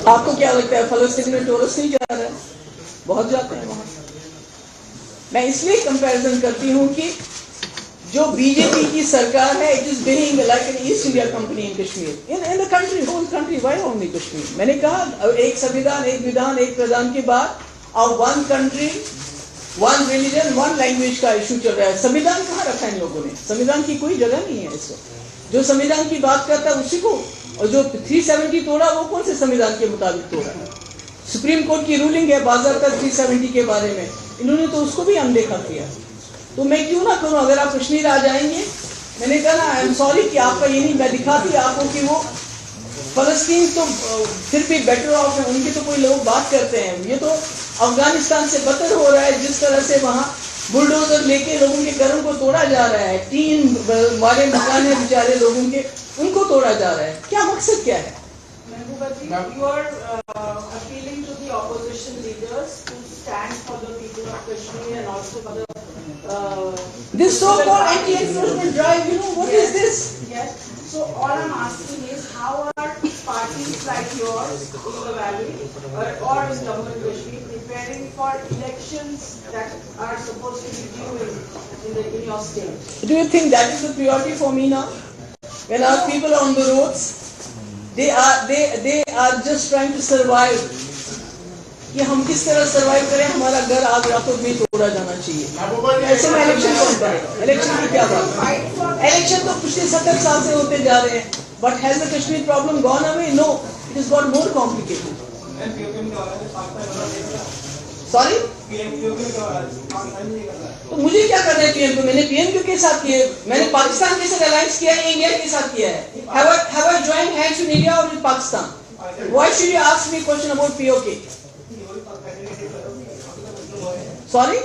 آپ کو کیا لگتا ہے فلسطین میں ٹورسٹ نہیں جا رہا ہے؟ بہت جاتے ہیں وہاں. میں اس لیے کمپیرزن کرتی ہوں کہ جو بی جے پی کی سرکار ہے it is being like an East India Company in Kashmir in the country whole country why only Kashmir. میں نے کہا ایک سویدھان ایک ودھان ایک پردھان کے بعد اب one country one religion one language کا ایشو چل رہا ہے. سویدھان کہاں رکھا ہے ان لوگوں نے؟ سویدھان کی کوئی جگہ نہیں ہے اس وقت. جو سویدھان کی بات کرتا ہے اسی کو, اور جو 370 توڑا وہ کون سے سویدھان کے مطابق توڑا ہے؟ سپریم کورٹ کی رولنگ ہے باضابطہ 370 کے بارے میں, انہوں نے تو اس کو بھی اندیکھا کیا. تو میں کیوں نہ کروں؟ اگر آپ کشمیر آ جائیں گے, میں نے کہا نا آئی ایم سوری کہ آپ کا یہ نہیں, میں دکھاتی آپ کو کہ وہ فلسطین تو پھر بھی بیٹر آف ہے, ان کی تو کوئی لوگ بات کرتے ہیں. یہ تو افغانستان سے بدتر ہو رہا ہے, جس طرح سے وہاں بلڈوزر لے کے لوگوں کے گھروں کو توڑا جا رہا ہے. 3 والے مکان ہیں بیچارے لوگوں کے, ان کو توڑا جا رہا ہے. کیا مقصد کیا ہے؟ You are appealing to the opposition leaders to stand for the people of Kashmir and also for the this so-called anti-encroachment drive, you know, what is this? Yes. So all I'm asking is, how are parties like yours in the valley or in Jammu and Kashmir preparing for elections that are supposed to be due in your state? Do you think that is the priority for me now? When our people are on the roads, they are just trying to survive. کہ ہم کس طرح survive کریں, ہمارا گھر آج راتوں میں توڑا جانا چاہیے. ایسے میں الیکشن کون کرے گا؟ الیکشن کی کیا بات ہے؟ الیکشن تو پچھلے 70 سال سے ہوتے جا رہے ہیں. But has the Kashmir problem gone away? No, it has got more complicated. Sorry, تو مجھے کیا کرنا ہے پی ایم کو؟ میں نے پی ایم کیو کے ساتھ کیے, میں نے پاکستان کے ساتھ الائنس کیا ہے, انڈیا کے ساتھ کیا ہے. Have I joined hands with India or with Pakistan? Why should you ask me a question about POK? Sorry?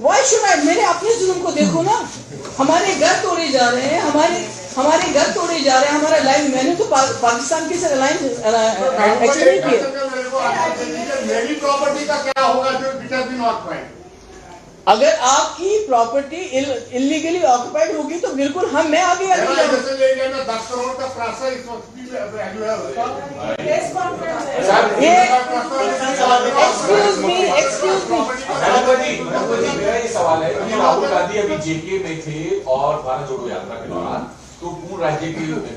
Why should I? میرے اپنے ظلم کو دیکھو نا. ہمارے گھر توڑے جا رہے ہیں, ہمارے گھر توڑے جا رہے ہیں, ہمارا لائن. میں نے تو پاکستان کے ساتھ الائنس ایکسٹینڈ کیا. میری پراپرٹی کا کیا ہوگا جو اٹ ہیز بین آکوپائڈ؟ اگر آپ کی پراپرٹی انلیگلی آکوپائڈ ہوگی تو بالکل میں آگے آ جاؤں. 10 کروڑ کا پیسہ اس وقت بھی ویلیو ہے. ایکسکیوز می میرا یہ سوال ہے کہ راہل گاندھی ابھی جے کے میں تھے اور بھارت جوڑو یاترا کے دوران, تو پورن راجیہ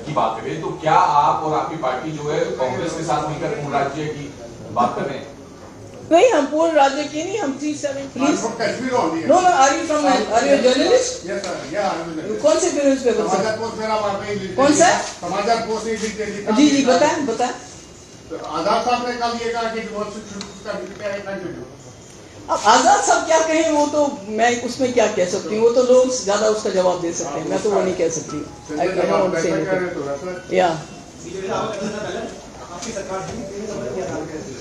کی بات کریں, تو کیا آپ اور آپ کی پارٹی جو ہے کانگریس کے ساتھ مل کر پورن راجیہ کی بات کر رہے ہیں؟ نہیں, ہم پورن راجیہ کی نہیں, ہم 370 please. No no, are you journalist? کون سے پیپر پہ بتائیں؟ کون سا؟ سماجات پوسٹ نہیں. جی جی بتائیں. آزاد صاحب نے کل یہ کہا کہ اب آزاد صاحب کیا کہیں, وہ تو میں اس میں کیا کہہ سکتی ہوں, وہ تو لوگ زیادہ اس کا جواب دے سکتے ہیں, میں تو وہ نہیں کہہ سکتی.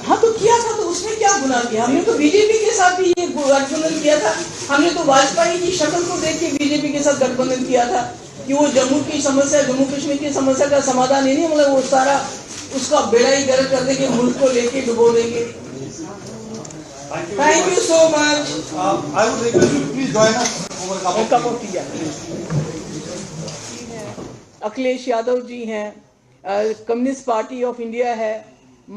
ہاں تو کیا تھا, تو اس میں کیا گناہ کیا؟ ہم نے تو بی جے پی کے ساتھ بھی یہ گٹھ بندھن کیا تھا. ہم نے تو واجپئی کی شکل کو دیکھ کے بی جے پی کے ساتھ گٹھ بندھن کیا تھا کہ وہ جموں کی سمسیا, جموں کشمیر کی سمسیا کا سمادھان ہی نہیں, مطلب وہ سارا اس کا بیڑا ہی گرک کر دیں گے, ملک کو لے کے ڈبو دیں گے. Thank you so much. I would request you to please join us over a cup of tea. Akhilesh Yadav جی ہیں, کمیونسٹ پارٹی آف انڈیا ہے,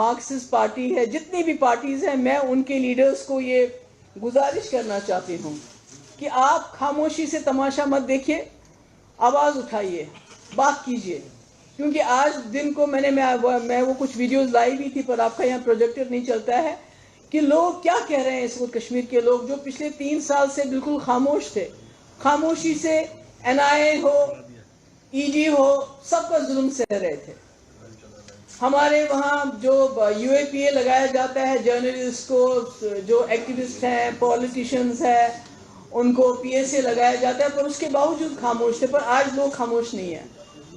مارکسسٹ پارٹی ہے, جتنی بھی پارٹیز ہیں, میں ان کے لیڈرز کو یہ گزارش کرنا چاہتی ہوں کہ آپ خاموشی سے تماشا مت دیکھیے, آواز اٹھائیے, بات کیجیے. کیونکہ آج دن کو میں وہ کچھ ویڈیوز لائی بھی تھی, پر آپ کا یہاں پروجیکٹر نہیں چلتا ہے, کہ لوگ کیا کہہ رہے ہیں اس وقت کشمیر کے لوگ, جو پچھلے 3 سال سے بالکل خاموش تھے. خاموشی سے NIA ہو, ED ہو, سب کا ظلم سہ رہے تھے. ہمارے وہاں جو UAPA لگایا جاتا ہے جرنلسٹ کو, جو ایکٹیوسٹ ہیں, پولیٹیشنز ہیں, ان کو PSA لگایا جاتا ہے, پر اس کے باوجود خاموش تھے. پر آج لوگ خاموش نہیں ہیں,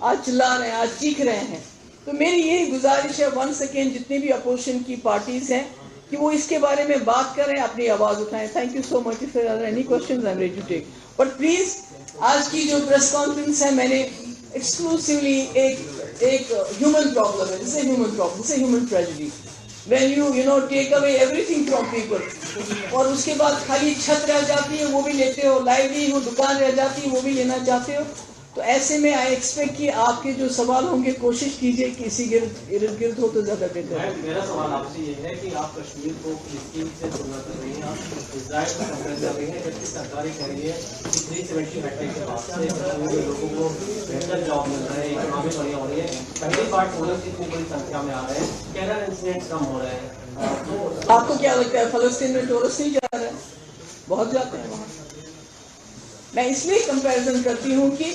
آج چلا رہے ہیں, آج چیخ رہے ہیں. تو میری یہی گزارش ہے ونس اگین جتنی بھی اپوزیشن کی پارٹیز ہیں کہ وہ اس کے بارے میں بات کریں, اپنی آواز اٹھائیں. Thank you so much. If there are any questions, I'm ready to take. But please, آج کی جو پریس کانفرنس ہے, میں نے ایکسکلوسیولی ایک ہیومن پرابلم ہے, this a human problem, this a human tragedy. When you take away everything from people, اور اس کے بعد خالی چھت رہ جاتی ہے وہ بھی لیتے ہو, لائبریری وہ دکان رہ جاتی ہے وہ بھی لینا چاہتے ہو, تو ایسے میں آئی ایکسپیکٹ کہ آپ کے جو سوال ہوں گے کوشش کیجئے کہ اسی ارد گرد ہو تو زیادہ بہتر ہے. میرا سوال آپ سے یہ ہے کہ آپ کشمیر کو فلسطین سے تلنا کر رہی ہیں, آپ اسرائیل کو کمپیئر کر رہی ہیں, جبکہ سرکار یہ کہہ رہی ہے کہ 370 میٹرک کے بعد سے کشمیر کے لوگوں کو بہتر جاب مل رہا ہے, اکنامی بڑھیا ہو رہی ہے, پہلی بار ٹورسٹ اتنی بڑی سنکھیا میں آ رہے ہیں, ٹیرر انسیڈنٹس کم ہو رہے ہیں. آپ کو کیا لگتا ہے فلسطین میں ٹورسٹ نہیں جا رہا ہے؟ بہت جاتے ہیں وہاں. میں اس لیے کمپیریزن کرتی ہوں کہ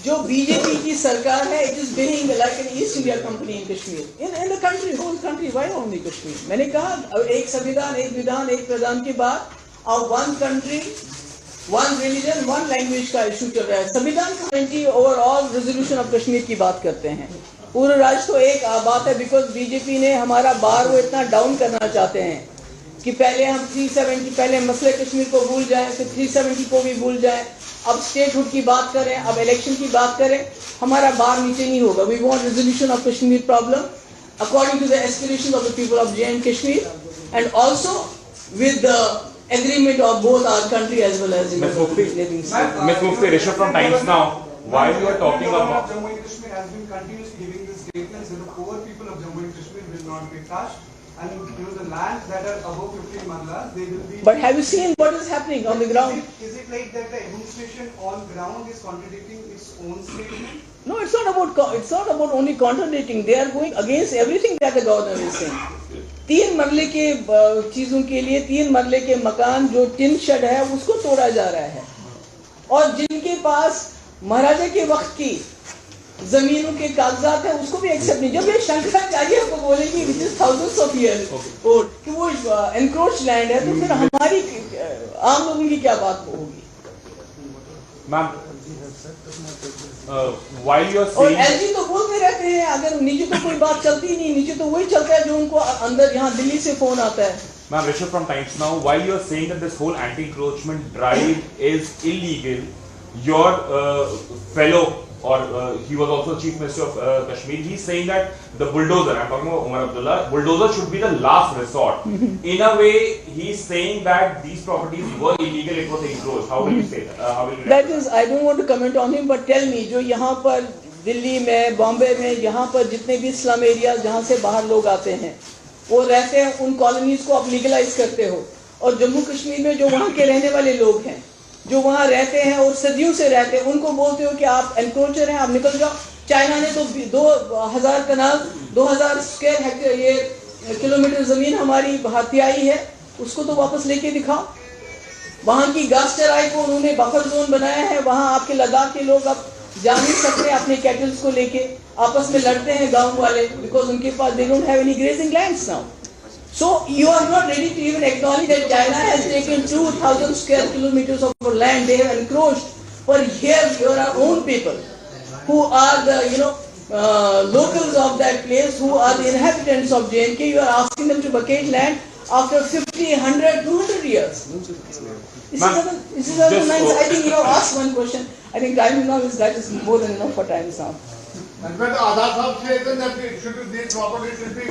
جو بی جے پی کی سرکار ہے it is being like an East India Company in Kashmir in the country whole country why only Kashmir. میں نے کہا ایک سنویدھان ایک ودھان ایک پردھان کے بعد اب one country one religion one language کا ایشو چل رہا ہے. سنویدھان committee overall resolution of Kashmir کی بات کرتے ہیں. پورے راج تو ایک بات ہے بیکاز بی جے پی نے ہمارا بار وہ اتنا ڈاؤن کرنا چاہتے ہیں کہ پہلے ہم 370 پہلے مسئلے کشمیر کو بھول جائیں پھر 370 کو بھی بھول جائیں, اب اسٹیٹ ہوڈ کی بات کریں, اب الیکشن کی بات کریں, ہمارا بار نیچے نہیں ہوگا. We want resolution of Kashmir problem according to the aspiration of the people of J and Kashmir and also with the agreement of both our country as well as Ms. Mufti, Rishabh from Times Now, while you are talking about Jammu and Kashmir has been continuously giving these statements that the poor people of Jammu and Kashmir will not be touched, and the lands that are above 15 marlas, they will be. But have you seen what is happening on the ground? Is it like that the administration on ground is contradicting its own statement? No, it's not about only contradicting. They are going against everything that the governor is saying. 3 مرلے کے چیزوں کے لیے 3 مرلے کے مکان جو ton shade ہے اس کو توڑا جا رہا ہے, اور جن کے پاس مہاراجا کے وقت کی زمینوں کے کاغذات ہیں اس کو بھی ایکسپٹ نہیں. جب یہ شنکراچاریہ کو بولے گی which is thousands of years old کہ وہ انکروچ لینڈ ہے تو پھر ہماری عام لوگوں کی کیا بات ہوگی. ma'am, while you are اور saying ایل جی تو بولتے رہتے ہیں اگر نیچے تو کوئی بات چلتی نہیں, نیچے تو وہی چلتا ہے جو ان کو اندر یہاں دلی سے فون آتا ہے. Ma'am, Rishabh from Times Now, while you are saying that this whole anti-encroachment drive is illegal, your fellow, or he was also Chief Minister of Kashmir, he's saying that the bulldozer, I'm talking about Umar Abdullah, bulldozer should be the last resort. In a way, he's saying that these properties were illegal, it was encroached. How will you say that? How will you react? That is, I don't want to comment on him, but tell me, جو یہاں پر دلی میں, بامبے میں, یہاں پر جتنے بھی اسلام areas جہاں سے باہر لوگ آتے ہیں وہ رہتے ہیں, ان کالونیز کو آپ لیگلائز کرتے ہو, اور جموں کشمیر میں جو وہاں کے رہنے والے لوگ ہیں جو وہاں رہتے ہیں اور صدیوں سے رہتے ہیں ان کو بولتے ہو کہ آپ انکروچر ہیں, آپ نکل جاؤ. چائنا نے تو 2000 کنال 2000 اسکوائر ہیکٹر یہ کلومیٹر زمین ہماری ہتھیائی ہے, اس کو تو واپس لے کے دکھاؤ. وہاں کی گھاس چرائی کو انہوں نے بفر زون بنایا ہے, وہاں آپ کے لداخ کے لوگ اب جا نہیں سکتے اپنے کیٹلز کو لے کے, آپس میں لڑتے ہیں گاؤں والے بیکاز ان کے پاس they don't have any grazing lands now. So you are not ready to even acknowledge that China has taken 2,000 square kilometers of land, they have encroached. But here you are our own people who are the locals of that place, who are the inhabitants of J&K. You are asking them to vacate land after 50, 100, 200 years. This is other nice. I think ask one question. I think time now is more than enough for time now. And when Adar Sahib says that it should be properly, it should be